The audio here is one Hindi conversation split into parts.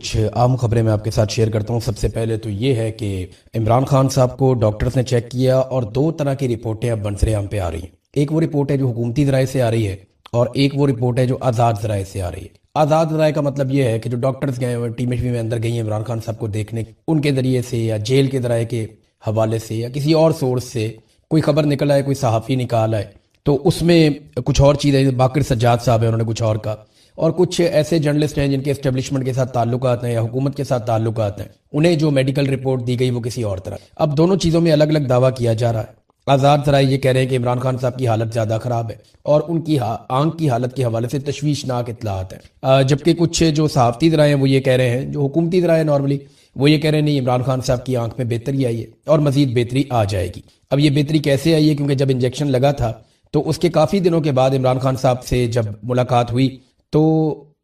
कुछ आम खबरें मैं आपके साथ शेयर करता हूं। सबसे पहले तो ये है कि इमरान खान साहब को डॉक्टर्स ने चेक किया और दो तरह की रिपोर्टें अब बंसरेआम पे आ रही हैं। एक वो रिपोर्ट है जो हुकूमती ज़राए से आ रही है और एक वो रिपोर्ट है जो आज़ाद ज़राए से आ रही है। आज़ाद ज़राए का मतलब ये है कि जो डॉक्टर्स गए हुए टीमें में अंदर गई हैं इमरान खान साहब को देखने, उनके ज़रिए से या जेल के ज़राए के हवाले से या किसी और सोर्स से कोई खबर निकल आए, कोई सहाफ़ी निकाल आए, तो उसमें कुछ और चीज़ें, बाकर सज्जाद साहब हैं उन्होंने कुछ और कहा, और कुछ ऐसे जर्नलिस्ट हैं जिनके एस्टेब्लिशमेंट के साथ ताल्लुकात हैं या हुकूमत के साथ ताल्लुकात हैं, उन्हें जो मेडिकल रिपोर्ट दी गई वो किसी और तरह। अब दोनों चीज़ों में अलग अलग दावा किया जा रहा है। आज़ाद ज़राए ये कह रहे हैं कि इमरान खान साहब की हालत ज़्यादा ख़राब है और उनकी आंख की हालत के हवाले से तशवीशनाक इत्तलात हैं, जबकि कुछ जो सहाफ़ती ज़राए हैं वो ये कह रहे हैं, जो हुकूमती ज़राए नॉर्मली वो ये कह रहे हैं नहीं, इमरान खान साहब की आंख में बेहतरी आई है और मज़ीद बेहतरी आ जाएगी। अब ये बेहतरी कैसे आई है, क्योंकि जब इंजेक्शन लगा था तो उसके काफ़ी दिनों के बाद इमरान खान साहब से जब मुलाकात हुई तो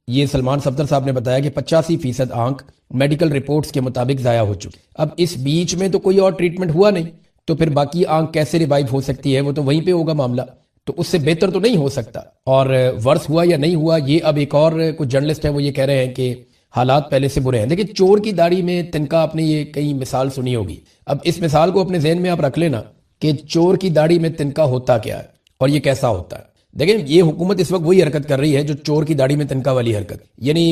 ये सलमान सफदर साहब ने बताया कि 85% आंख मेडिकल रिपोर्ट्स के मुताबिक ज़ाया हो चुकी। अब इस बीच में तो कोई और ट्रीटमेंट हुआ नहीं, तो फिर बाकी आंख कैसे रिवाइव हो सकती है, वो तो वहीं पे होगा मामला, तो उससे बेहतर तो नहीं हो सकता। और वर्स हुआ या नहीं हुआ, ये अब एक और कुछ जर्नलिस्ट है वो ये कह रहे हैं कि हालात पहले से बुरे हैं। देखिए, चोर की दाढ़ी में तिनका, आपने ये कई मिसाल सुनी होगी। अब इस मिसाल को अपने जहन में आप रख लेना कि चोर की दाढ़ी में तिनका होता क्या है और ये कैसा होता है। देखिए, ये हुकूमत इस वक्त वही हरकत कर रही है जो चोर की दाढ़ी में तिनका वाली हरकत, यानी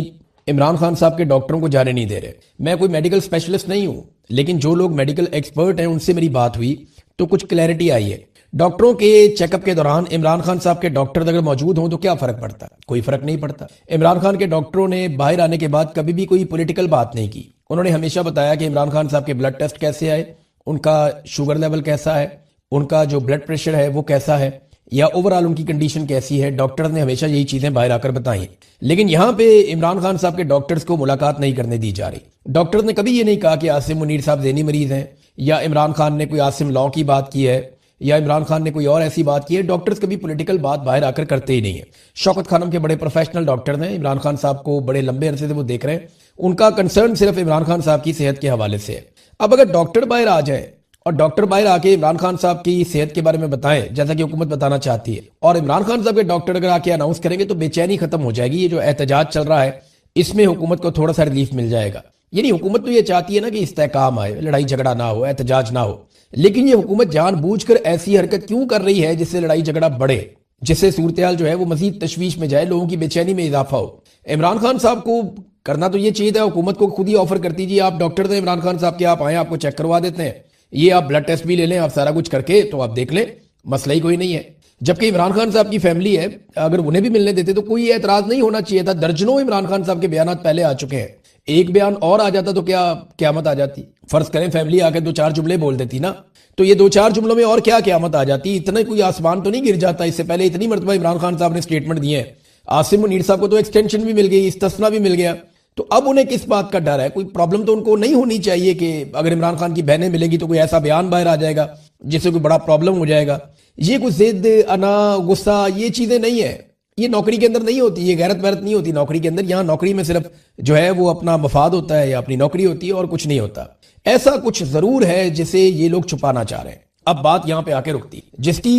इमरान खान साहब के डॉक्टरों को जाने नहीं दे रहे। मैं कोई मेडिकल स्पेशलिस्ट नहीं हूं, लेकिन जो लोग मेडिकल एक्सपर्ट हैं उनसे मेरी बात हुई तो कुछ क्लैरिटी आई है। डॉक्टरों के चेकअप के दौरान इमरान खान साहब के डॉक्टर अगर मौजूद हों तो क्या फर्क पड़ता है? कोई फर्क नहीं पड़ता। इमरान खान के डॉक्टरों ने बाहर आने के बाद कभी भी कोई पॉलिटिकल बात नहीं की। उन्होंने हमेशा बताया कि इमरान खान साहब के ब्लड टेस्ट कैसे आए, उनका शुगर लेवल कैसा है, उनका जो ब्लड प्रेशर है वो कैसा है, या ओवरऑल उनकी कंडीशन कैसी है। डॉक्टर्स ने हमेशा यही चीजें बाहर आकर बताई। लेकिन यहां पे इमरान खान साहब के डॉक्टर्स को मुलाकात नहीं करने दी जा रही। डॉक्टर्स ने कभी ये नहीं कहा कि आसिम मुनीर साहब ज़हनी मरीज हैं, या इमरान खान ने कोई आसिम लॉ की बात की है, या इमरान खान ने कोई और ऐसी बात की है। डॉक्टर्स कभी पॉलिटिकल बात बाहर आकर करते ही नहीं है। शौकत खानम के बड़े प्रोफेशनल डॉक्टर्स हैं, इमरान खान साहब को बड़े लंबे अरसे से वो देख रहे हैं, उनका कंसर्न सिर्फ इमरान खान साहब की सेहत के हवाले से है। अब अगर डॉक्टर बाहर आ जाए और डॉक्टर बाहर आके इमरान खान साहब की सेहत के बारे में बताएं जैसा कि हुकूमत बताना चाहती है, और इमरान खान साहब के डॉक्टर अगर आके अनाउंस करेंगे तो बेचैनी खत्म हो जाएगी। ये जो एहतजाज चल रहा है इसमें हुकूमत को थोड़ा सा रिलीफ मिल जाएगा। यानी हुकूमत तो ये चाहती है ना कि इस्तेहकाम आए, लड़ाई झगड़ा ना हो, एहतजाज ना हो, लेकिन ये हुकूमत जानबूझकर ऐसी हरकत क्यों कर रही है जिससे लड़ाई झगड़ा बढ़े, जिससे सूरत हाल जो है वो मजीद तशवीश में जाए, लोगों की बेचैनी में इजाफा हो। इमरान खान साहब को करना तो ये चाहिए था, हुकूमत को खुद ही ऑफर करती जी आप डॉक्टर थे इमरान खान साहब के, आप आए, आपको चेक करवा देते हैं, ये आप ब्लड टेस्ट भी ले लें, आप सारा कुछ करके तो आप देख लें, मसला ही कोई नहीं है। जबकि इमरान खान साहब की फैमिली है, अगर उन्हें भी मिलने देते तो कोई एतराज नहीं होना चाहिए था। दर्जनों इमरान खान साहब के बयान पहले आ चुके हैं, एक बयान और आ जाता तो क्या क्यामत आ जाती। फर्ज करें फैमिली आकर दो चार जुमले बोल देती ना, तो ये दो चार जुमलों में और क्या क्यामत आ जाती। इतना कोई आसमान तो नहीं गिर जाता। इससे पहले इतनी मरतबा इमरान खान साहब ने स्टेटमेंट दिए हैं। आसिम मुनीर साहब को तो एक्सटेंशन भी मिल गई, इस्तिस्ना भी मिल गया, तो अब उन्हें किस बात का डर है? कोई प्रॉब्लम तो उनको नहीं होनी चाहिए कि अगर इमरान खान की बहनें मिलेगी तो कोई ऐसा बयान बाहर आ जाएगा जिससे कोई बड़ा प्रॉब्लम हो जाएगा। ये कुछ जिद, अना, गुस्सा, ये चीजें नहीं है। ये नौकरी के अंदर नहीं होती, ये गैरत वैरत नहीं होती नौकरी के अंदर। यहाँ नौकरी में सिर्फ जो है वो अपना मफाद होता है या अपनी नौकरी होती है और कुछ नहीं होता। ऐसा कुछ जरूर है जिसे ये लोग छुपाना चाह रहे हैं। अब बात यहां पे आके रुकती, जिसकी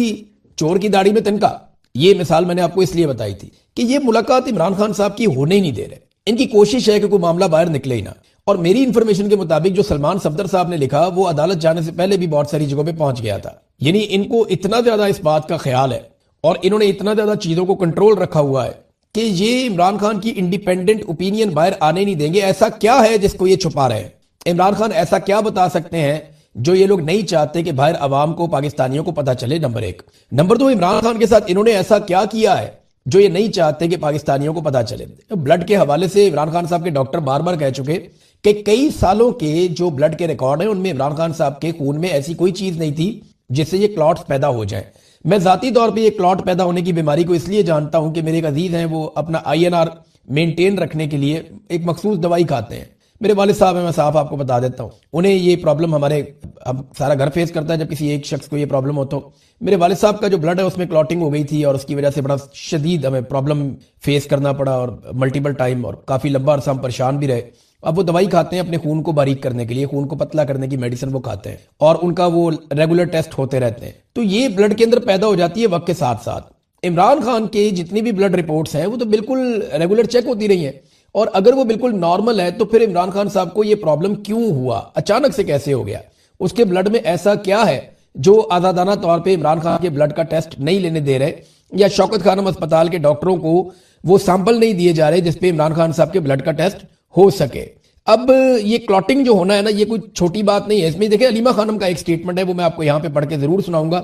चोर की दाढ़ी में तिनका, ये मिसाल मैंने आपको इसलिए बताई थी कि ये मुलाकात इमरान खान साहब की होने ही नहीं दे रहे। इनकी कोशिश है कि कोई मामला बाहर निकले ही ना। और मेरी इंफॉर्मेशन के मुताबिक जो सलमान सफदर साहब ने लिखा वो अदालत जाने से पहले भी बहुत सारी जगहों पे पहुंच गया था। यानी इनको इतना ज्यादा इस बात का ख्याल है और इन्होंने इतना ज्यादा चीजों को कंट्रोल रखा हुआ है कि ये इमरान खान की इंडिपेंडेंट ओपिनियन बाहर आने नहीं देंगे। ऐसा क्या है जिसको ये छुपा रहे हैं? इमरान खान ऐसा क्या बता सकते हैं जो ये लोग नहीं चाहते कि बाहर अवाम को, पाकिस्तानियों को पता चले? नंबर एक। नंबर दो, इमरान खान के साथ इन्होंने ऐसा क्या किया है जो ये नहीं चाहते कि पाकिस्तानियों को पता चले? ब्लड के हवाले से इमरान खान साहब के डॉक्टर बार बार कह चुके कि कई सालों के जो ब्लड के रिकॉर्ड हैं उनमें इमरान खान साहब के खून में ऐसी कोई चीज नहीं थी जिससे ये क्लॉट्स पैदा हो जाए। मैं जाती तौर पे ये क्लॉट पैदा होने की बीमारी को इसलिए जानता हूं कि मेरे एक अजीज हैं, वो अपना INR मेंटेन रखने के लिए एक मखसूस दवाई खाते हैं। मेरे वालिद साहब हैं, मैं साफ आपको बता देता हूं, उन्हें ये प्रॉब्लम, हम सारा घर फेस करता है जब किसी एक शख्स को ये प्रॉब्लम हो। तो मेरे वालिद साहब का जो ब्लड है उसमें क्लॉटिंग हो गई थी और उसकी वजह से बड़ा शदीद हमें प्रॉब्लम फेस करना पड़ा और मल्टीपल टाइम, और काफी लंबा अरसा हम परेशान भी रहे। अब वो दवाई खाते हैं अपने खून को बारीक करने के लिए, खून को पतला करने की मेडिसिन वो खाते हैं और उनका वो रेगुलर टेस्ट होते रहते हैं। तो ये ब्लड के अंदर पैदा हो जाती है वक्त के साथ साथ। इमरान खान के जितनी भी ब्लड रिपोर्ट्स हैं वो तो बिल्कुल रेगुलर चेक होती रही हैं और अगर वो बिल्कुल नॉर्मल है तो फिर इमरान खान साहब को ये प्रॉब्लम क्यों हुआ, अचानक से कैसे हो गया, उसके ब्लड में ऐसा क्या है जो आजादाना तौर पे इमरान खान के ब्लड का टेस्ट नहीं लेने दे रहे, या शौकत खानम अस्पताल के डॉक्टरों को वो सैंपल नहीं दिए जा रहे जिसपे इमरान खान साहब के ब्लड का टेस्ट हो सके। अब ये क्लॉटिंग जो होना है ना, ये कोई छोटी बात नहीं है। इसमें देखिए अलीमा खानम का एक स्टेटमेंट है, वो मैं आपको यहां पे पढ़ के जरूर सुनाऊंगा।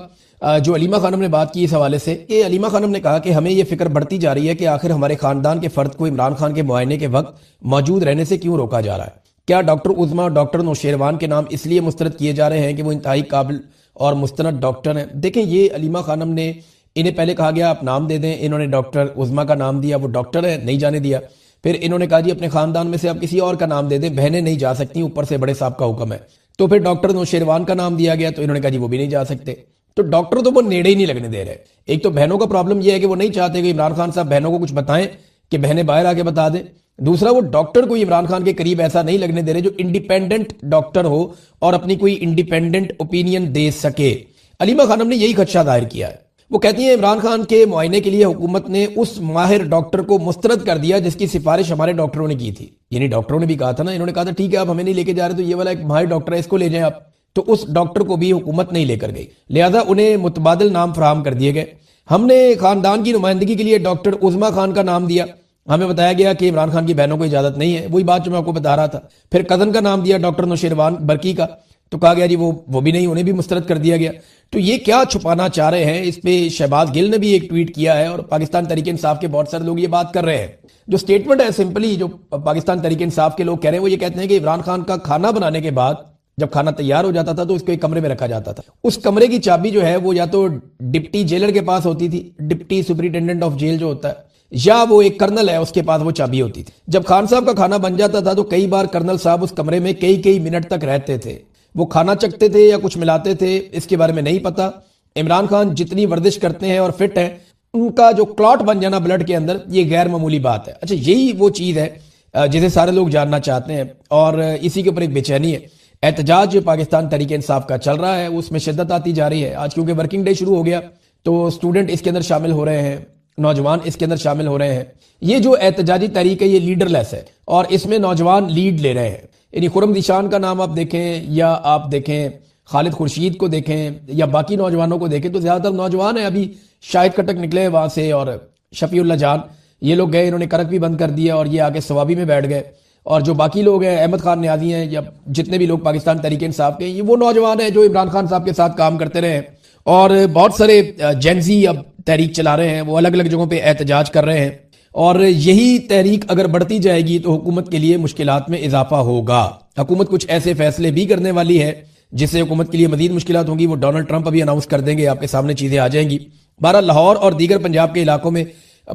जो अलीमा खानम ने बात की इस हवाले से, कि अलीमा खानम ने कहा कि हमें यह फिक्र बढ़ती जा रही है कि आखिर हमारे खानदान के फर्द को इमरान खान के मुआयने के वक्त मौजूद रहने से क्यों रोका जा रहा है। क्या डॉक्टर उज़मा और डॉक्टर नौशेरवान के नाम इसलिए मुस्तरद किए जा रहे हैं कि वो इंतहाई काबिल और मुस्तनद डॉक्टर हैं। देखें, ये अलीमा खानम ने, इन्हें पहले कहा गया आप नाम दे दें, इन्होंने डॉक्टर उज़मा का नाम दिया, वो डॉक्टर है, नहीं जाने दिया। फिर इन्होंने कहा जी अपने खानदान में से आप किसी और का नाम दे दें, बहनें नहीं जा सकती, ऊपर से बड़े साहब का हुक्म है। तो फिर डॉक्टर नौशेरवान का नाम दिया गया, तो इन्होंने कहा जी वो भी नहीं जा सकते। तो डॉक्टर तो वो नेड़े ही नहीं लगने दे रहे। एक तो बहनों का प्रॉब्लम यह है कि वो नहीं चाहते कि इमरान खान साहब बहनों को कुछ बताएं कि बहनें बाहर आके बता दें। दूसरा, वो डॉक्टर को इमरान खान के करीब ऐसा नहीं लगने दे रहे जो इंडिपेंडेंट डॉक्टर हो और अपनी कोई इंडिपेंडेंट ओपिनियन दे सके। अलीमा खानम ने यही खदशा जाहिर किया है। वो कहती है इमरान खान के मुआयने के लिए हुकूमत ने उस माहिर डॉक्टर को मुस्तरद कर दिया जिसकी सिफारिश हमारे डॉक्टरों ने की थी। यानी डॉक्टरों ने भी कहा था ना, इन्होंने कहा था ठीक है आप हमें नहीं लेके जा रहे तो ये वाला एक माहिर डॉक्टर है इसको ले जाएं आप, तो उस डॉक्टर को भी हुकूमत नहीं लेकर गई, लिहाजा उन्हें मुतबादिल नाम फराहम कर दिए गए। हमने खानदान की नुमाइंदगी के लिए डॉक्टर उज़मा खान का नाम दिया, हमें बताया गया कि इमरान खान की बहनों को इजाजत नहीं है, वही बात जो मैं आपको बता रहा था। फिर कजन का नाम दिया डॉक्टर नौशेरवान बरकी का, तो कहा गया जी वो भी नहीं, उन्हें भी मुस्तरद कर दिया गया। तो ये क्या छुपाना चाह रहे हैं, इस पे शहबाज गिल ने भी एक ट्वीट किया है और पाकिस्तान तहरीक इंसाफ के बहुत सारे लोग ये बात कर रहे हैं। जो स्टेटमेंट है सिंपली जो पाकिस्तान तहरीक इंसाफ के लोग कह रहे हैं वो ये कहते हैं कि इमरान खान का खाना बनाने के बाद जब खाना तैयार हो जाता था तो उसको एक कमरे में रखा जाता था। उस कमरे की चाबी जो है वो या तो डिप्टी जेलर के पास होती थी, डिप्टी सुपरिटेंडेंट ऑफ जेल जो होता है, या वो एक कर्नल है उसके पास वो चाबी होती थी। जब खान साहब का खाना बन जाता था तो कई बार कर्नल साहब उस कमरे में कई कई मिनट तक रहते थे। वो खाना चखते थे या कुछ मिलाते थे, इसके बारे में नहीं पता। इमरान खान जितनी वर्जिश करते हैं और फिट हैं, उनका जो क्लॉट बन जाना ब्लड के अंदर, ये गैर मामूली बात है। अच्छा, यही वो चीज है जिसे सारे लोग जानना चाहते हैं और इसी के ऊपर एक बेचैनी है। एहतजाज जो पाकिस्तान तहरीक इंसाफ का चल रहा है उसमें शिद्दत आती जा रही है। आज क्योंकि वर्किंग डे शुरू हो गया तो स्टूडेंट इसके अंदर शामिल हो रहे हैं, नौजवान इसके अंदर शामिल हो रहे हैं। ये जो एहतजाजी तहरीक है ये लीडरलेस है और इसमें नौजवान लीड ले रहे हैं। यानी खुरम दिशान का नाम आप देखें या आप देखें खालिद खुर्शीद को देखें या बाकी नौजवानों को देखें तो ज्यादातर नौजवान है। अभी शाहिद कटक निकले वहां से और शफीउल्लाह जान, ये लोग गए, इन्होंने करक भी बंद कर दिया और ये आगे सवाबी में बैठ गए। और जो बाकी लोग हैं, अहमद खान न्याजी हैं या जितने भी लोग पाकिस्तान तहरीक इंसाफ के, ये वो नौजवान हैं जो इमरान खान साहब के साथ काम करते रहे हैं। और बहुत सारे जेंजी अब तहरीक चला रहे हैं, वो अलग अलग जगहों पर एहतजाज कर रहे हैं और यही तहरीक अगर बढ़ती जाएगी तो हुकूमत के लिए मुश्किलात में इजाफा होगा। हुकूमत कुछ ऐसे फैसले भी करने वाली है जिससे हुकूमत के लिए मजीद मुश्किलात होंगी। वो डोनाल्ड ट्रंप अभी अनाउंस कर देंगे, आपके सामने चीजें आ जाएंगी। बहरहाल लाहौर और दीगर पंजाब के इलाकों में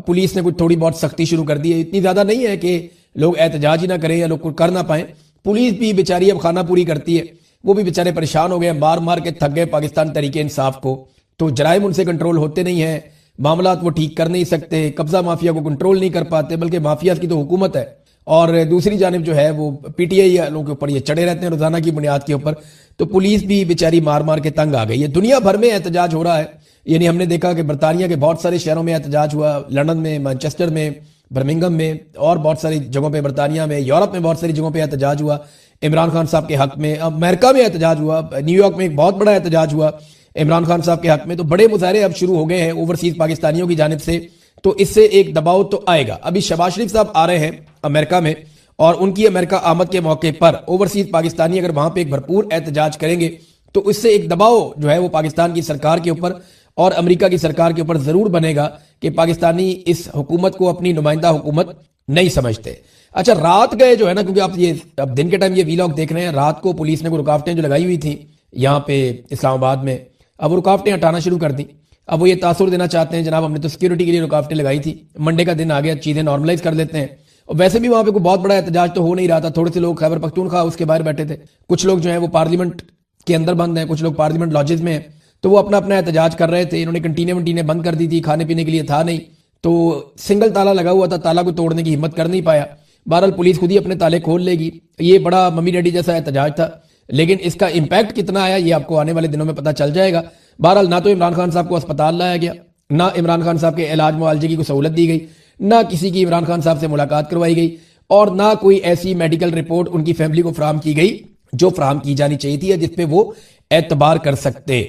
पुलिस ने कुछ थोड़ी बहुत सख्ती शुरू कर दी है। इतनी ज्यादा नहीं है कि लोग एहतजाज ही ना करें या लोग कुछ कर ना पाए। पुलिस भी बेचारी अब खाना पूरी करती है, वो भी बेचारे परेशान हो गए, मार मार के थक गए पाकिस्तान तहरीक इंसाफ को। तो जराइम उनसे कंट्रोल होते नहीं है, मामलात वो ठीक कर नहीं सकते, कब्जा माफिया को कंट्रोल नहीं कर पाते, बल्कि माफिया की तो हुकूमत है और दूसरी जानिब जो है वो पीटीआई वालों के ऊपर ये चढ़े रहते हैं रोजाना की बुनियाद के ऊपर। तो पुलिस भी बेचारी मार मार के तंग आ गई है। दुनिया भर में एहतजाज हो रहा है। यानी हमने देखा कि बरतानिया के बहुत सारे शहरों में एहतजाज हुआ, लंदन में, मैनचेस्टर में, बर्मिंघम में और बहुत सारी जगहों पे, बरतानिया में, यूरोप में बहुत सारी जगहों पे एहतजाज हुआ इमरान खान साहब के हक में। अमेरिका में एहतजाज हुआ, न्यूयॉर्क में एक बहुत बड़ा एहतजाज हुआ इमरान खान साहब के हक में। तो बड़े मुजाहरे अब शुरू हो गए हैं ओवरसीज पाकिस्तानियों की जानिब से, तो इससे एक दबाव तो आएगा। अभी शहबाज शरीफ साहब आ रहे हैं अमेरिका में और उनकी अमेरिका आमद के मौके पर ओवरसीज पाकिस्तानी अगर वहां पे एक भरपूर एहतजाज करेंगे तो इससे एक दबाव जो है वो पाकिस्तान की सरकार के ऊपर और अमेरिका की सरकार के ऊपर जरूर बनेगा कि पाकिस्तानी इस हुकूमत को अपनी नुमाइंदा हुकूमत नहीं समझते। अच्छा, रात गए जो है ना, क्योंकि आप ये अब दिन के टाइम ये वीलॉग देख रहे हैं, रात को पुलिस ने कोई रुकावटें जो लगाई हुई थी यहाँ पे इस्लामाबाद में, अब रुकावटें हटाना शुरू कर दी। अब वो ये तासुर देना चाहते हैं जनाब हमने तो सिक्योरिटी के लिए रुकावटें लगाई थी, मंडे का दिन आ गया, चीजें नॉर्मलाइज कर लेते हैं। और वैसे भी वहां पे कोई बहुत बड़ा एहतजाज तो हो नहीं रहा था, थोड़े से लोग खैबर पख्तूनख्वा उसके बाहर बैठे थे, कुछ लोग जो है वो पार्लियामेंट के अंदर बंद हैं, कुछ लोग पार्लियामेंट लॉजेस में हैं, तो वो अपना अपना एहतजाज कर रहे थे। इन्होंने कंटीने वंटीने बंद कर दी थी, खाने पीने के लिए था नहीं, तो सिंगल ताला लगा हुआ था, ताला को तोड़ने की हिम्मत कर नहीं पाया। बहरहाल पुलिस खुद ही अपने ताले खोल लेगी। ये बड़ा मम्मी डैडी जैसा एहतजाज था, लेकिन इसका इंपैक्ट कितना आया ये आपको आने वाले दिनों में पता चल जाएगा। बहरहाल ना तो इमरान खान साहब को अस्पताल लाया गया, ना इमरान खान साहब के इलाज मुआवजे की कोई सहूलत दी गई, ना किसी की इमरान खान साहब से मुलाकात करवाई गई और ना कोई ऐसी मेडिकल रिपोर्ट उनकी फैमिली को फराहम की गई जो फराहम की जानी चाहिए थी या जिसपे वो एतबार कर सकते।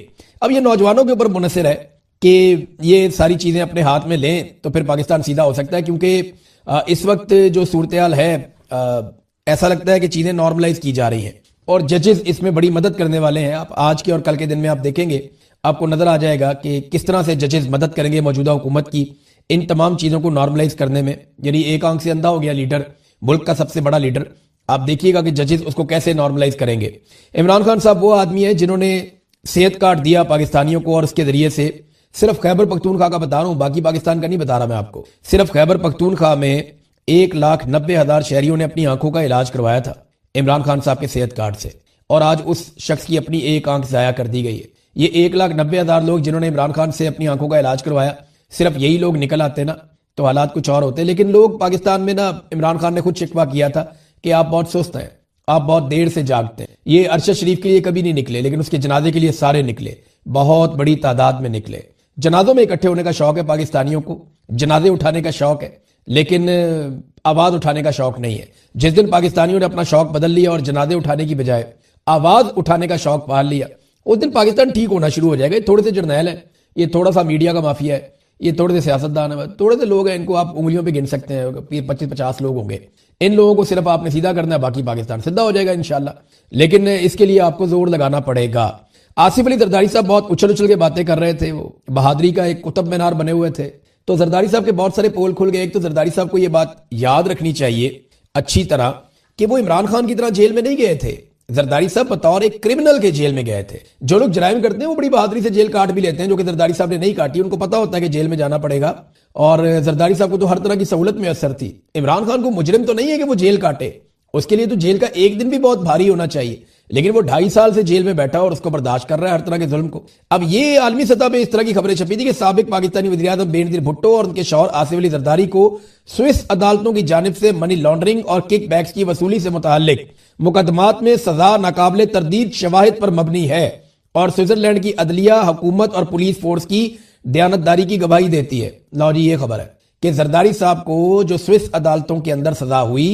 अब ये नौजवानों के ऊपर मुनहसर है कि ये सारी चीजें अपने हाथ में लें तो फिर पाकिस्तान सीधा हो सकता है, क्योंकि इस वक्त जो सूरत हाल है ऐसा लगता है कि चीजें नॉर्मलाइज की जा रही हैं और जजेस इसमें बड़ी मदद करने वाले हैं। आप आज के और कल के दिन में आप देखेंगे, आपको नजर आ जाएगा कि किस तरह से जजेस मदद करेंगे मौजूदा हुकूमत की इन तमाम चीजों को नॉर्मलाइज करने में। यानी एक आंख से अंधा हो गया लीडर, मुल्क का सबसे बड़ा लीडर, आप देखिएगा कि जजेस उसको कैसे नॉर्मलाइज करेंगे। इमरान खान साहब वो आदमी है जिन्होंने सेहत कार्ड दिया पाकिस्तानियों को और उसके जरिए से सिर्फ खैबर पख्तूनख्वा का बता रहा हूं, बाकी पाकिस्तान का नहीं बता रहा मैं आपको, सिर्फ खैबर पख्तूनख्वा में 1,90,000 शहरियों ने अपनी आंखों का इलाज करवाया था इमरान खान साहब के सेहत कार्ड से, और आज उस शख्स की अपनी एक आंख जाया कर दी गई है। ये 1,90,000 लोग जिन्होंने इमरान खान से अपनी आंखों का इलाज करवाया, सिर्फ यही लोग निकल आते ना तो हालात कुछ और होते। लेकिन लोग पाकिस्तान में ना, इमरान खान ने खुद शिकवा किया था कि आप बहुत सुस्त हैं, आप बहुत देर से जागते हैं। ये अरशद शरीफ के लिए कभी नहीं निकले, लेकिन उसके जनाजे के लिए सारे निकले, बहुत बड़ी तादाद में निकले। जनाजों में इकट्ठे होने का शौक है पाकिस्तानियों को, जनाजे उठाने का शौक है, लेकिन आवाज उठाने का शौक नहीं है। जिस दिन पाकिस्तानियों ने अपना शौक बदल लिया और जनाजे उठाने की बजाय आवाज उठाने का शौक पाल लिया, उस दिन पाकिस्तान ठीक होना शुरू हो जाएगा। ये थोड़े से जर्नैल है, ये थोड़ा सा मीडिया का माफिया है, ये थोड़े से सियासतदान है, थोड़े से लोग हैं, इनको आप उंगलियों पे गिन सकते हैं, 25-50 लोग होंगे। इन लोगों को सिर्फ आपने सीधा करना है, बाकी पाकिस्तान सीधा हो जाएगा इंशाल्लाह। लेकिन इसके लिए आपको जोर लगाना पड़ेगा। आसिफ अली जरदारी साहब बहुत उछल उछल के बातें कर रहे थे, वो बहादुरी का एक कुतुब मीनार बने हुए थे, तो जरदारी साहब के बहुत सारे पोल खुल गए। एक तो जरदारी साहब को यह बात याद रखनी चाहिए अच्छी तरह कि वो इमरान खान की तरह जेल में नहीं गए थे। जरदारी साहब बतौर एक क्रिमिनल के जेल में गए थे। जो लोग जराइम करते हैं वो बड़ी बहादुरी से जेल काट भी लेते हैं, जो कि जरदारी साहब ने नहीं काटी। उनको पता होता है कि जेल में जाना पड़ेगा, और जरदारी साहब को तो हर तरह की सहूलत में असर थी। इमरान खान को मुजरिम तो नहीं है कि वो जेल काटे, उसके लिए तो जेल का एक दिन भी बहुत भारी होना चाहिए, लेकिन वो 2.5 साल से जेल में बैठा और उसको बर्दाश्त कर रहा है हर तरह के जुल्म को। अब ये आलमी सतह पे इस तरह की खबरें छपी थी कि साबिक पाकिस्तानी वज़ीर-ए-आज़म बेनज़ीर भुट्टो और उनके शौहर आसिफ अली जरदारी को स्विस अदालतों की जानिब से मनी लॉन्ड्रिंग और किक बैक्स की वसूली से मुताल्लिक मुकदमात में सजा नाकाबिले तरदीद शवाहिद पर मबनी है, और स्विट्जरलैंड की अदलिया, हुकूमत और पुलिस फोर्स की दयानतदारी की गवाही देती है। लो जी, ये खबर है कि जरदारी साहब को जो स्विस अदालतों के अंदर सजा हुई,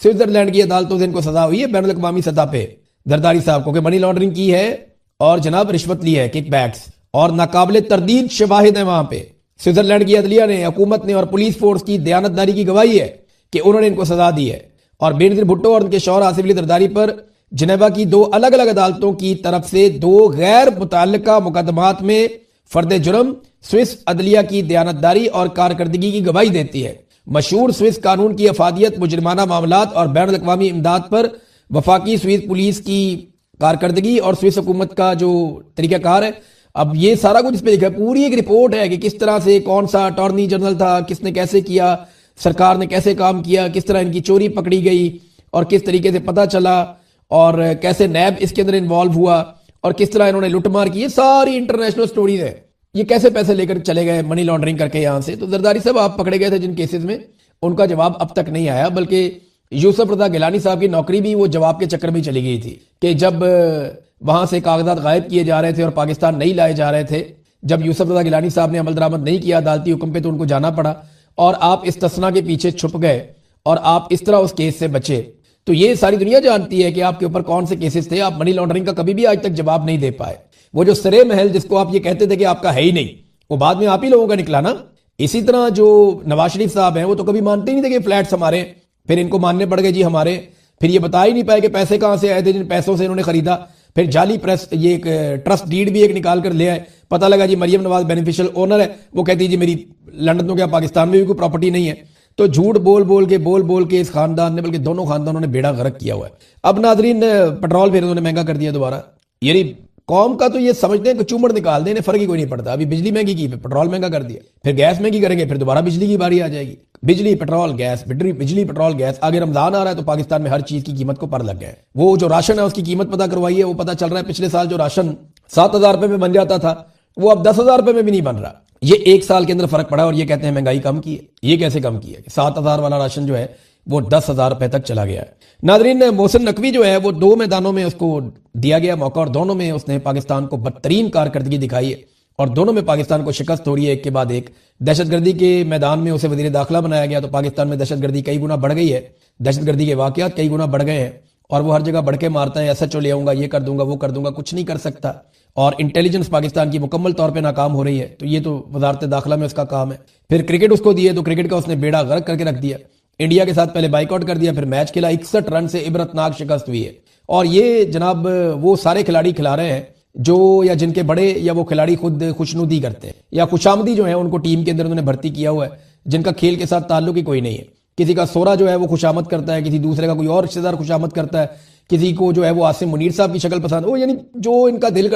स्विट्जरलैंड की अदालतों से इनको सजा हुई है बैनुल अक़वामी सतह पे जरदारी साहब को, कि मनी लॉन्ड्रिंग की है और जनाब रिश्वत ली है, किक बैक्स, और नाकाबिले तरदीद शवाहिद है वहां पे। स्विट्जरलैंड की अदलिया ने, हुकूमत ने और पुलिस फोर्स की दयानतदारी की गवाही है कि उन्होंने इनको सजा दी है। और बेनज़ीर भुट्टो और उनके शौहर आसिफ अली जरदारी पर जनेवा की 2 अलग अलग अदालतों की तरफ से 2 गैर मुतल्लिका मुकदमात में फर्द जुर्म स्विस अदलिया की दयानतदारी और कारकर्दगी की गवाही देती है। मशहूर स्विस कानून की अफादियत, मुजरिमाना मामलात और बैनुल अक़वामी इमदाद पर वफाकी स्विस पुलिस की कारकर्दगी और स्विस हुकूमत का जो तरीकाकार है, अब ये सारा कुछ इस पर लिखा है। पूरी एक रिपोर्ट है कि किस तरह से, कौन सा अटॉर्नी जनरल था, किसने कैसे किया, सरकार ने कैसे काम किया, किस तरह इनकी चोरी पकड़ी गई और किस तरीके से पता चला, और कैसे नैब इसके अंदर इन्वॉल्व हुआ और किस तरह इन्होंने लुटमार की। ये सारी इंटरनेशनल स्टोरीज है। ये कैसे पैसे लेकर चले गए मनी लॉन्ड्रिंग करके यहां से। तो जरदारी साहब आप पकड़े गए थे जिन केसेस में, उनका जवाब अब तक नहीं आया, बल्कि यूसुफ रजा गिलानी साहब की नौकरी भी वो जवाब के चक्कर में चली गई थी कि जब वहां से कागजात गायब किए जा रहे थे और पाकिस्तान नहीं लाए जा रहे थे, जब यूसुफ रजा गिलानी साहब ने अमल दरामद नहीं किया अदालती हुक्म पे, तो उनको जाना पड़ा और आप इस तसना के पीछे छुप गए और आप इस तरह उस केस से बचे। तो ये सारी दुनिया जानती है कि आपके ऊपर कौन से केसेस थे। आप मनी लॉन्ड्रिंग का कभी भी आज तक जवाब नहीं दे पाए। वो जो सरे महल जिसको आप ये कहते थे कि आपका है ही नहीं, वो बाद में आप ही लोगों का निकला ना। इसी तरह जो नवाज शरीफ साहब हैं, वो तो कभी मानते ही नहीं थे कि फ्लैट्स हमारे, फिर इनको मानने पड़ गए जी हमारे। फिर ये बता ही नहीं पाए कि पैसे कहां से आए थे जिन पैसों से इन्होंने खरीदा। फिर जाली प्रेस, ये एक ट्रस्ट डीड भी एक निकाल कर ले आए। पता लगा जी मरियम नवाज बेनिफिशियल ओनर है, वो कहती है जी मेरी लंदन तो क्या पाकिस्तान में भी कोई प्रॉपर्टी नहीं है। तो झूठ बोल बोल के इस खानदान ने, बल्कि दोनों खानदानों ने बेड़ा गर्क किया हुआ है। अब नाजरीन, पेट्रोल फिर उन्होंने महंगा कर दिया दोबारा। यानी कौम का तो ये समझते हैं कि चूमड़ निकाल देने, फर्क ही कोई नहीं पड़ता। अभी बिजली महंगी की, पेट्रोल महंगा कर दिया, फिर गैस महंगी करेंगे, फिर दोबारा बिजली की बारी आ जाएगी। बिजली पेट्रोल गैस, बिजली पेट्रोल गैस। आगे रमजान आ रहा है तो पाकिस्तान में हर चीज की कीमत को पर लग गया है। वो जो राशन है उसकी कीमत पता करवाई है, वो पता चल रहा है पिछले साल जो राशन 7,000 रुपए में बन जाता था, वो अब 10,000 रुपए में भी नहीं बन रहा। ये 1 साल के अंदर फर्क पड़ा और ये कहते हैं महंगाई कम की है। ये कैसे कम की है? 7,000 वाला राशन जो है वो 10,000 रुपए तक चला गया है। नाजरीन, मोहसिन नकवी जो है वो 2 मैदानों में उसको दिया गया मौका और दोनों में उसने पाकिस्तान को बदतरीन कारकर्दगी दिखाई है और दोनों में पाकिस्तान को शिकस्त हो रही है एक के बाद एक। दहशतगर्दी के मैदान में उसे वजीर दाखिला बनाया गया तो पाकिस्तान में दहशतगर्दी कई गुना बढ़ गई है, दहशतगर्दी के वाकयात कई गुना बढ़ गए हैं और वो हर जगह बढ़ के मारता है, एसएचओ ले आऊंगा, ये कर दूंगा, वो कर दूंगा, कुछ नहीं कर सकता। और इंटेलिजेंस पाकिस्तान की मुकम्मल तौर पे नाकाम हो रही है, तो ये तो वजारत दाखिला में उसका काम है। फिर क्रिकेट उसको दिए तो क्रिकेट का उसने बेड़ा गर्क करके रख दिया। इंडिया के साथ पहले बाइकआउट कर दिया, फिर मैच खेला, 61 रन से इबरतनाक शिकस्त हुई है। और ये जनाब वो सारे खिलाड़ी खिला रहे हैं जो या जिनके बड़े या वो खिलाड़ी खुद खुशनुदी करते हैं या खुशामदी जो है उनको टीम के अंदर उन्होंने भर्ती किया हुआ है, जिनका खेल के साथ ताल्लुक ही कोई नहीं है। किसी का सोरा जो है वो खुशामद करता है, किसी दूसरे का कोई और रिश्तेदार खुशामद करता है, किसी को जो है वो आसिम मुनीर साहब की शक्ल पसंद हो, यानी जो इनका दिल करता है।